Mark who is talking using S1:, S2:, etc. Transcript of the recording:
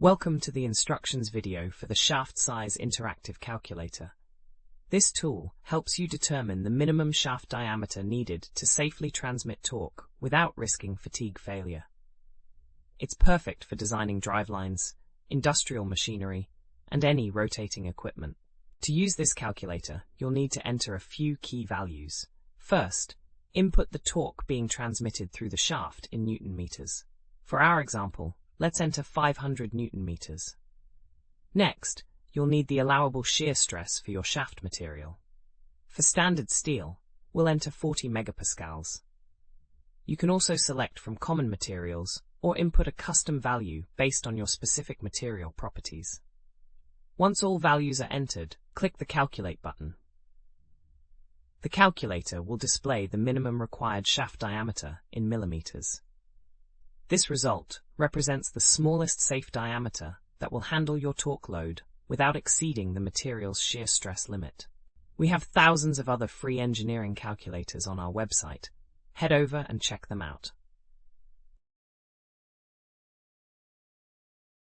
S1: Welcome to the instructions video for the Shaft Size Interactive Calculator. This tool helps you determine the minimum shaft diameter needed to safely transmit torque without risking fatigue failure. It's perfect for designing drivelines, industrial machinery, and any rotating equipment. To use this calculator, you'll need to enter a few key values. First, input the torque being transmitted through the shaft in Newton meters. For our example, let's enter 500 Newton meters. Next, you'll need the allowable shear stress for your shaft material. For standard steel, we'll enter 40 megapascals. You can also select from common materials or input a custom value based on your specific material properties. Once all values are entered, click the Calculate button. The calculator will display the minimum required shaft diameter in millimeters. This result represents the smallest safe diameter that will handle your torque load without exceeding the material's shear stress limit. We have thousands of other free engineering calculators on our website. Head over and check them out.